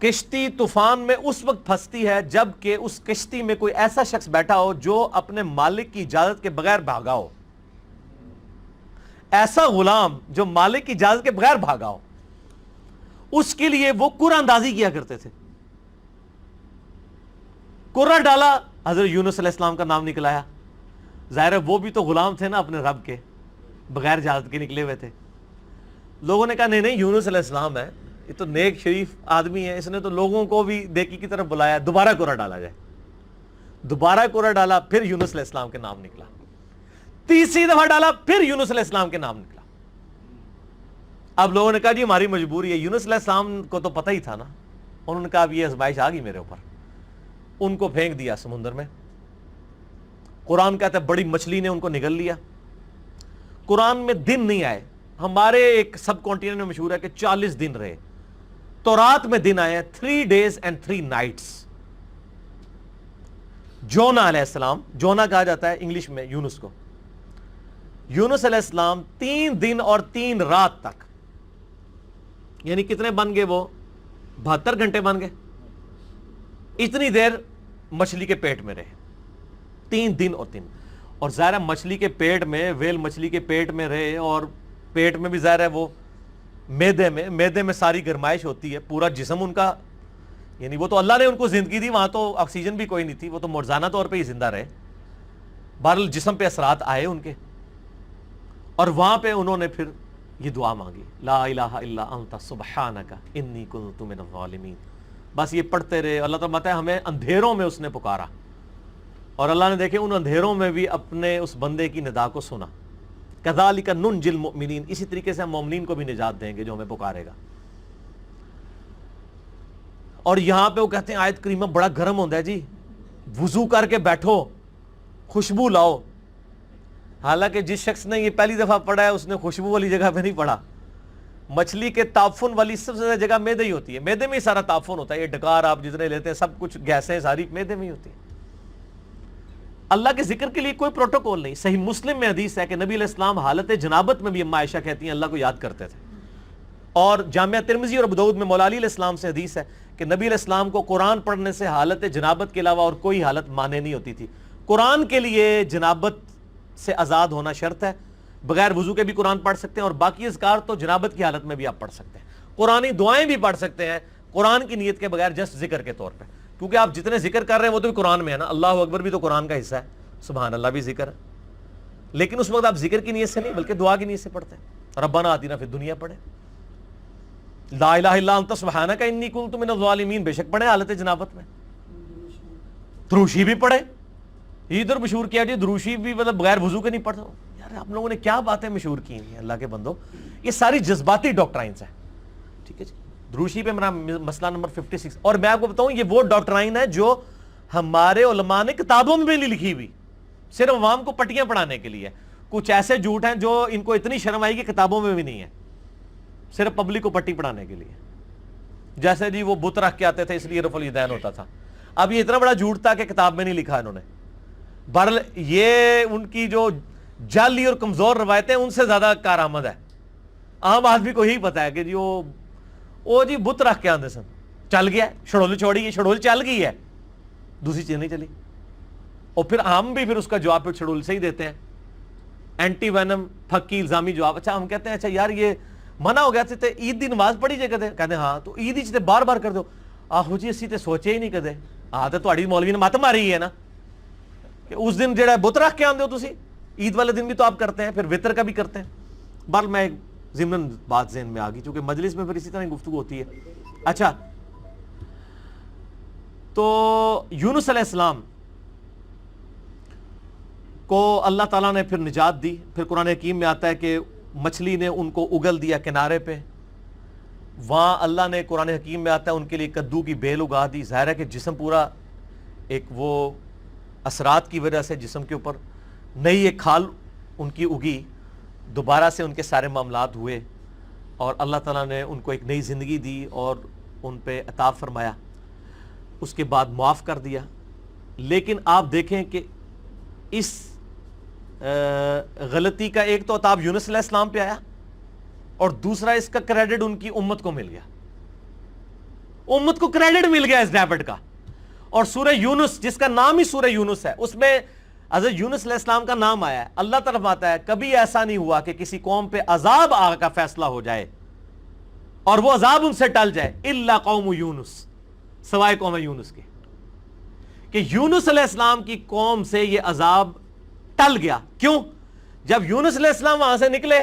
کشتی طوفان میں اس وقت پھنستی ہے جب کہ اس کشتی میں کوئی ایسا شخص بیٹھا ہو جو اپنے مالک کی اجازت کے بغیر بھاگا ہو. ایسا غلام جو مالک کی اجازت کے بغیر بھاگا ہو, اس کے لیے وہ قرآن اندازی کیا کرتے تھے. قرآن ڈالا, حضرت یونس علیہ السلام کا نام نکلایا. ظاہر ہے وہ بھی تو غلام تھے نا اپنے رب کے, بغیر اجازت کے نکلے ہوئے تھے. لوگوں نے کہا نہیں یونس علیہ السلام ہے, یہ تو نیک شریف آدمی ہے, اس نے تو لوگوں کو بھی نیکی کی طرف بلایا, دوبارہ قرآن ڈالا جائے. دوبارہ قرآن ڈالا, پھر یونس علیہ السلام کے نام نکلا. تیسری دفعہ ڈالا, پھر یونس علیہ السلام کے نام نکلا. اب لوگوں نے کہا جی ہماری مجبوری ہے. یونس علیہ السلام کو تو پتہ ہی تھا نا. انہوں نے کہا اب یہ آزمائش آ گئی میرے اوپر. ان کو پھینک دیا سمندر میں. قرآن کہتا ہے بڑی مچھلی نے ان کو نگل لیا. قرآن میں دن نہیں آئے. ہمارے ایک سب کانٹیننٹ میں مشہور ہے کہ 40 دن رہے. تورات میں دن آئے 3 days and 3 nights. جونا علیہ السلام, جونا کہا جاتا ہے انگلش میں یونس کو. یونس علیہ السلام 3 دن اور 3 رات تک, یعنی کتنے بن گئے وہ 72 گھنٹے بن گئے. اتنی دیر مچھلی کے پیٹ میں رہے, 3 دن اور 3. اور ظاہر مچھلی کے پیٹ میں, ویل مچھلی کے پیٹ میں رہے, اور پیٹ میں بھی ظاہر ہے وہ میدے میں ساری گرمائش ہوتی ہے. پورا جسم ان کا, یعنی وہ تو اللہ نے ان کو زندگی دی, وہاں تو آکسیجن بھی کوئی نہیں تھی, وہ تو معجزانہ طور پہ ہی زندہ رہے. بہرحال جسم پہ اثرات آئے ان کے, اور وہاں پہ انہوں نے پھر یہ دعا مانگی, لا الہ الا انت سبحانک انی کنت من الظالمین. بس یہ پڑھتے رہے. اللہ تعالیٰ بتایا ہمیں اندھیروں میں اس نے پکارا, اور اللہ نے دیکھے ان اندھیروں میں بھی اپنے اس بندے کی ندا کو سنا. کذالک ننجی المؤمنین, اسی طریقے سے ہم مومنین کو بھی نجات دیں گے جو ہمیں پکارے گا. اور یہاں پہ وہ کہتے ہیں آیت کریمہ بڑا گرم ہوتا ہے جی, وضو کر کے بیٹھو, خوشبو لاؤ. حالانکہ جس شخص نے یہ پہلی دفعہ پڑھا ہے اس نے خوشبو والی جگہ پہ نہیں پڑھا. مچھلی کے تعفن والی سب سے زیادہ جگہ میدے ہی ہوتی ہے. میدے میں ہی سارا تعفن ہوتا ہے. یہ ڈکار آپ جتنے لیتے ہیں سب کچھ گیسیں ساری میدے میں ہی ہوتی ہیں. اللہ کے ذکر کے لیے کوئی پروٹوکول نہیں. صحیح مسلم میں حدیث ہے کہ نبی علیہ السلام حالت جنابت میں بھی اما عائشہ کہتی ہیں اللہ کو یاد کرتے تھے. اور جامعہ ترمذی اور ابو داؤد میں مولا علی علیہ السلام سے حدیث ہے کہ نبی علیہ السلام کو قرآن پڑھنے سے حالت جنابت کے علاوہ اور کوئی حالت مانے نہیں ہوتی تھی. قرآن کے لیے جنابت سے آزاد ہونا شرط ہے. بغیر وضو کے بھی قرآن پڑھ سکتے ہیں, اور باقی اذکار تو جنابت کی حالت میں بھی آپ پڑھ سکتے ہیں. قرآنی دعائیں بھی پڑھ سکتے ہیں قرآن کی نیت کے بغیر, جسٹ ذکر کے طور پہ, کیونکہ آپ جتنے ذکر کر رہے ہیں وہ تو بھی قرآن میں ہے نا. اللہ اکبر بھی تو قرآن کا حصہ ہے, سبحان اللہ بھی ذکر ہے, لیکن اس وقت آپ ذکر کی نیت سے نہیں بلکہ دعا کی نیت سے پڑھتے ہیں. ربنا آتنا فی الدنیا پڑھے, لا الہ الا انت سبحانک انی کنت من الظالمین بے شک پڑھے حالت جنابت میں. دروشی بھی پڑھے, یہ ادھر مشہور کیا جی دروشی بھی مطلب بغیر وضو کے نہیں پڑھتا. یار آپ لوگوں نے کیا باتیں مشہور کی ہیں اللہ کے بندو, یہ ساری جذباتی ڈاکٹرائنز ہیں. ٹھیک ہے جی, دروشی پہ میرا مسئلہ نمبر 56. اور میں آپ کو بتاؤں یہ وہ ڈاکٹرائن ہے جو ہمارے علماء نے کتابوں میں بھی نہیں لکھی ہوئی, صرف عوام کو پٹیاں پڑھانے کے لیے. کچھ ایسے جھوٹ ہیں جو ان کو اتنی شرم آئی کہ کتابوں میں بھی نہیں ہے, صرف پبلک کو پٹی پڑھانے کے لیے. جیسے جی وہ بت رکھ کے آتے تھے اس لیے رفع الیدین ہوتا تھا. اب یہ اتنا بڑا جھوٹ تھا کہ کتاب میں نہیں لکھا انہوں نے. بہرحال یہ ان کی جو جعلی اور کمزور روایتیں ان سے زیادہ کارآمد ہے. عام آدمی کو یہی پتا ہے کہ جی وہ جی بت رکھ کے آتے سن, چل گیا شڑول چھوڑی, شڑول چل گئی ہے, دوسری چیز نہیں چلی. اور پھر ہم بھی پھر اس کا جواب پھر شڑول سے ہی دیتے ہیں, اینٹی وینم پھکی الزامی جواب. اچھا ہم کہتے ہیں اچھا یار یہ منع ہو گیا تھے عید دی نماز پڑھی جائے کدے, کہتے ہیں ہاں تو عید ہی بار بار کر دو. آہو جی اسی تے سوچے ہی نہیں کدے. ہاں تو تہاڈی مولوی نے مت ماری ہے نا کہ اس دن جڑا بت رکھ کے آندے ہو تسی, عید والے دن بھی تو آپ کرتے ہیں, پھر وطر کا بھی کرتے ہیں. بہرحال میں ایک ضمن بات ذہن میں آ گئی چونکہ مجلس میں پھر اسی طرح گفتگو ہوتی ہے. اچھا تو یونس علیہ السلام کو اللہ تعالیٰ نے پھر نجات دی. پھر قرآن حکیم میں آتا ہے کہ مچھلی نے ان کو اگل دیا کنارے پہ. وہاں اللہ نے قرآن حکیم میں آتا ہے ان کے لیے کدو کی بیل اگا دی. ظاہر ہے کہ جسم پورا ایک وہ اثرات کی وجہ سے جسم کے اوپر نئی ایک کھال ان کی اگی, دوبارہ سے ان کے سارے معاملات ہوئے, اور اللہ تعالیٰ نے ان کو ایک نئی زندگی دی اور ان پہ عطا فرمایا. اس کے بعد معاف کر دیا. لیکن آپ دیکھیں کہ اس غلطی کا ایک تو عتاب یونس علیہ السلام پہ آیا, اور دوسرا اس کا کریڈٹ ان کی امت کو مل گیا. امت کو کریڈٹ مل گیا اس ڈیوڈ کا. اور سورہ یونس جس کا نام ہی سورہ یونس ہے, اس میں حضرت یونس علیہ السلام کا نام آیا ہے. اللہ طرف آتا ہے کبھی ایسا نہیں ہوا کہ کسی قوم پہ عذاب آ کا فیصلہ ہو جائے اور وہ عذاب ان سے ٹل جائے, الا قوم یونس, سوائے قوم یونس کے, کہ یونس علیہ السلام کی قوم سے یہ عذاب ٹل گیا. کیوں؟ جب یونس علیہ السلام وہاں سے نکلے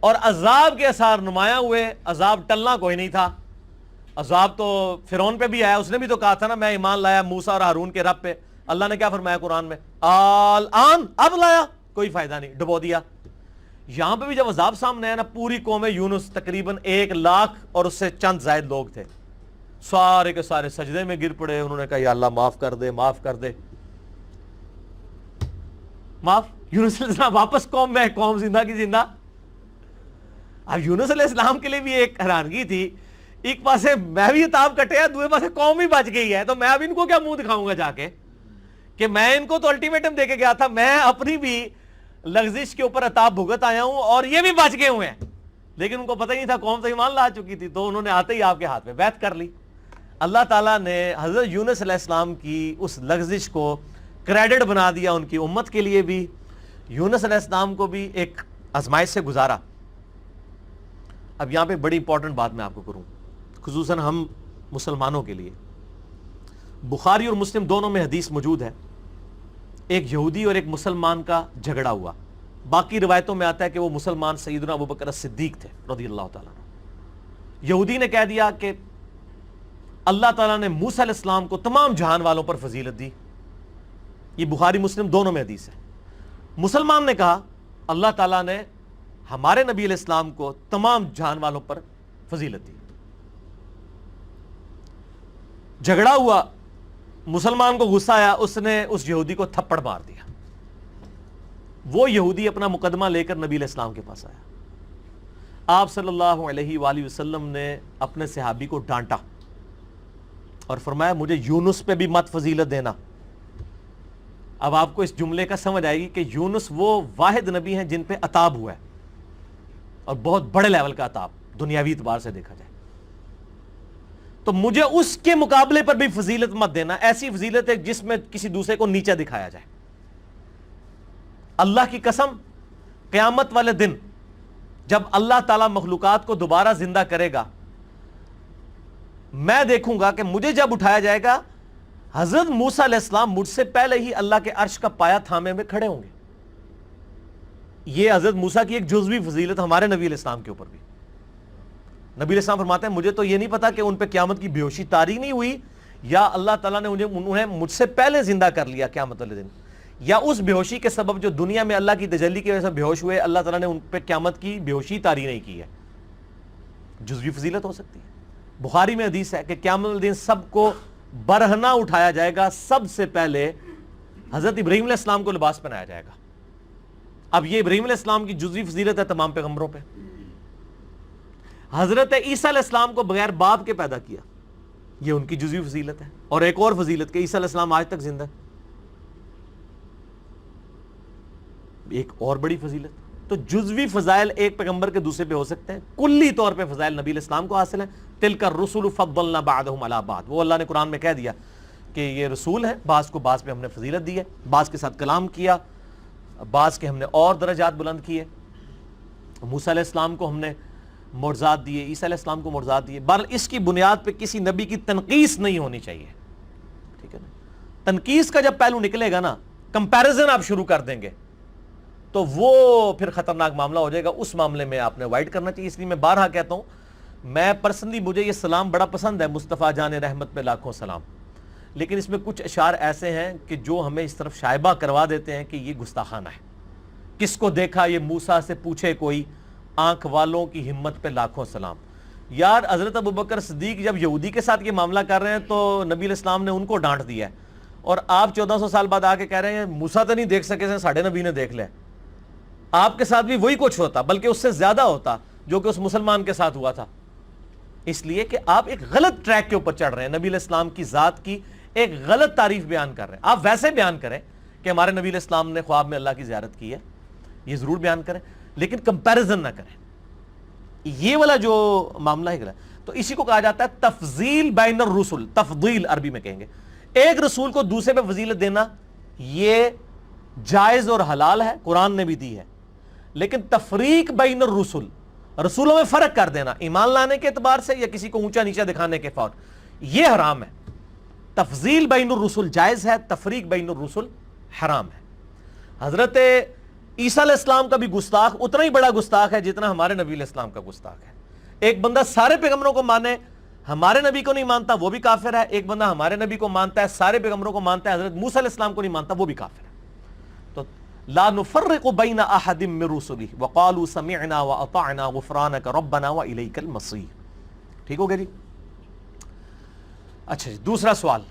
اور عذاب کے اثار نمایاں ہوئے, عذاب ٹلنا کوئی نہیں تھا. عذاب تو فرعون پہ بھی آیا, اس نے بھی تو کہا تھا نا میں ایمان لایا موسیٰ اور ہارون کے رب پہ. اللہ نے کیا فرمایا قرآن میں, الآن, اب لایا, کوئی فائدہ نہیں, ڈبو دیا. یہاں پہ بھی جب عذاب سامنے آیا نا, پوری قوم یونس تقریباً 1 لاکھ اور اس سے چند زائد لوگ تھے, سارے کے سارے سجدے میں گر پڑے. انہوں نے کہا یا اللہ معاف کر دے, معاف کر دے, معاف. یونس علیہ السلام واپس قوم میں, قوم زندہ کی زندہ. اب یونس علیہ السلام کے لیے بھی ایک حیرانگی تھی, ایک پاسے میں بھی اتاب کٹے ہیں, دوسرے پاسے قوم ہی بچ گئی ہے, تو میں اب ان کو کیا منہ دکھاؤں گا جا کے کہ میں ان کو تو الٹیمیٹم دے کے گیا تھا, میں اپنی بھی لغزش کے اوپر عتاب بھگت آیا ہوں اور یہ بھی بچ گئے ہوئے ہیں. لیکن ان کو پتہ ہی نہیں تھا, قوم تو ایمان لا چکی تھی, تو انہوں نے آتے ہی آپ کے ہاتھ میں بیعت کر لی. اللہ تعالیٰ نے حضرت یونس علیہ السلام کی اس لغزش کو کریڈٹ بنا دیا ان کی امت کے لیے بھی, یونس علیہ السلام کو بھی ایک آزمائش سے گزارا. اب یہاں پہ بڑی امپورٹنٹ بات میں آپ کو کروں, خصوصاً ہم مسلمانوں کے لیے. بخاری اور مسلم دونوں میں حدیث موجود ہے, ایک یہودی اور ایک مسلمان کا جھگڑا ہوا. باقی روایتوں میں آتا ہے کہ وہ مسلمان سیدنا ابوبکر صدیق تھے رضی اللہ تعالیٰ عنہ. یہودی نے کہہ دیا کہ اللہ تعالیٰ نے موسیٰ علیہ السلام کو تمام جہان والوں پر فضیلت دی. یہ بخاری مسلم دونوں میں حدیث ہے. مسلمان نے کہا اللہ تعالیٰ نے ہمارے نبی علیہ السلام کو تمام جہان والوں پر فضیلت دی. جھگڑا ہوا, مسلمان کو غصہ آیا, اس نے اس یہودی کو تھپڑ مار دیا. وہ یہودی اپنا مقدمہ لے کر نبی علیہ السلام کے پاس آیا. آپ صلی اللہ علیہ وآلہ وسلم نے اپنے صحابی کو ڈانٹا اور فرمایا مجھے یونس پہ بھی مت فضیلت دینا. اب آپ کو اس جملے کا سمجھ آئے گی کہ یونس وہ واحد نبی ہیں جن پہ عطاب ہوا ہے, اور بہت بڑے لیول کا عطاب دنیاوی اعتبار سے دیکھا جائے. تو مجھے اس کے مقابلے پر بھی فضیلت مت دینا, ایسی فضیلت ہے جس میں کسی دوسرے کو نیچا دکھایا جائے. اللہ کی قسم, قیامت والے دن جب اللہ تعالیٰ مخلوقات کو دوبارہ زندہ کرے گا, میں دیکھوں گا کہ مجھے جب اٹھایا جائے گا, حضرت موسیٰ علیہ السلام مجھ سے پہلے ہی اللہ کے عرش کا پایا تھامے میں کھڑے ہوں گے. یہ حضرت موسیٰ کی ایک جزوی فضیلت ہمارے نبی علیہ السلام کے اوپر بھی. نبی علیہ السلام فرماتے ہیں مجھے تو یہ نہیں پتا کہ ان پہ قیامت کی بے ہوشی طاری نہیں ہوئی, یا اللہ تعالیٰ نے انہیں مجھ سے پہلے زندہ کر لیا قیامت والے دن, یا اس بے ہوشی کے سبب جو دنیا میں اللہ کی تجلی کی وجہ سے بے ہوش ہوئے, اللہ تعالیٰ نے ان پہ قیامت کی بے ہوشی طاری نہیں کی ہے. جزوی فضیلت ہو سکتی ہے. بخاری میں حدیث ہے کہ قیامت والے دن سب کو برہنہ اٹھایا جائے گا, سب سے پہلے حضرت ابراہیم علیہ السلام کو لباس پہنایا جائے گا. اب یہ ابراہیم علیہ السلام کی جزوی فضیلت ہے تمام پیغمبروں پہ. حضرت عیسیٰ علیہ السلام کو بغیر باپ کے پیدا کیا, یہ ان کی جزوی فضیلت ہے. اور ایک اور فضیلت کہ عیسیٰ علیہ السلام آج تک زندہ ہے, ایک اور بڑی فضیلت. تو جزوی فضائل ایک پیغمبر کے دوسرے پہ ہو سکتے ہیں, کلی طور پہ فضائل نبی علیہ السلام کو حاصل ہیں. تلک الرسل فضلنا بعضهم علی بعض, وہ اللہ نے قرآن میں کہہ دیا کہ یہ رسول ہیں, بعض کو بعض پہ ہم نے فضیلت دی ہے, بعض کے ساتھ کلام کیا, بعض کے ہم نے اور درجات بلند کیے. موسیٰ علیہ السلام کو ہم نے معجزات دیے, عیسیٰ علیہ السلام کو معجزات دیے. بہرحال اس کی بنیاد پہ کسی نبی کی تنقیص نہیں ہونی چاہیے, ٹھیک ہے نا. تنقیص کا جب پہلو نکلے گا نا, کمپیریزن آپ شروع کر دیں گے, تو وہ پھر خطرناک معاملہ ہو جائے گا. اس معاملے میں آپ نے اوائڈ کرنا چاہیے. اس لیے میں بارہا کہتا ہوں, میں پرسنلی مجھے یہ سلام بڑا پسند ہے, مصطفیٰ جان رحمت پہ لاکھوں سلام, لیکن اس میں کچھ اشعار ایسے ہیں کہ جو ہمیں اس طرف شائبہ کروا دیتے ہیں کہ یہ گستاخانہ ہے. کس کو دیکھا یہ موسیٰ سے پوچھے کوئی, آنکھ والوں کی ہمت پہ لاکھوں سلام. یار حضرت ابوبکر صدیق جب یہودی کے ساتھ یہ معاملہ کر رہے ہیں تو نبی علیہ السلام نے ان کو ڈانٹ دیا ہے, اور آپ 1400 سال بعد آ کے کہہ رہے ہیں موسیٰ تو نہیں دیکھ سکے تھے, ساڑھے نبی نے دیکھ لیا. آپ کے ساتھ بھی وہی کچھ ہوتا, بلکہ اس سے زیادہ ہوتا جو کہ اس مسلمان کے ساتھ ہوا تھا. اس لیے کہ آپ ایک غلط ٹریک کے اوپر چڑھ رہے ہیں, نبی علیہ السلام کی ذات کی ایک غلط تعریف بیان کر رہے ہیں. آپ ویسے بیان کریں کہ ہمارے نبی علیہ السلام نے خواب میں اللہ کی زیارت کی ہے, یہ ضرور بیان کریں, لیکن کمپیریزن نہ کریں. یہ والا جو معاملہ ہے, تو اسی کو کہا جاتا ہے تفضیل بین الرسل، تفضیل عربی میں کہیں گے. ایک رسول کو دوسرے پہ فضیلت دینا یہ جائز اور حلال ہے، قرآن نے بھی دی ہے. لیکن تفریق بین الرسل، رسولوں میں فرق کر دینا ایمان لانے کے اعتبار سے یا کسی کو اونچا نیچا دکھانے کے فور، یہ حرام ہے. تفضیل بین الرسل جائز ہے، تفریق بین الرسل حرام ہے. حضرت عیسیٰ علیہ السلام کا بھی گستاخ اتنا ہی بڑا گستاخ ہے جتنا ہمارے نبی علیہ السلام کا گستاخ ہے. ایک بندہ سارے پیغمبروں کو مانے، ہمارے نبی کو نہیں مانتا، وہ بھی کافر ہے. ایک بندہ ہمارے نبی کو مانتا ہے، سارے پیغمبروں کو مانتا ہے، حضرت موسیٰ علیہ السلام کو نہیں مانتا، وہ بھی کافر ہے. تو لا نفرق بین احد من رسلہ وقالوا سمعنا واطعنا غفرانک ربنا والیک المصیر. ٹھیک ہو گیا جی؟ اچھا جی، دوسرا سوال.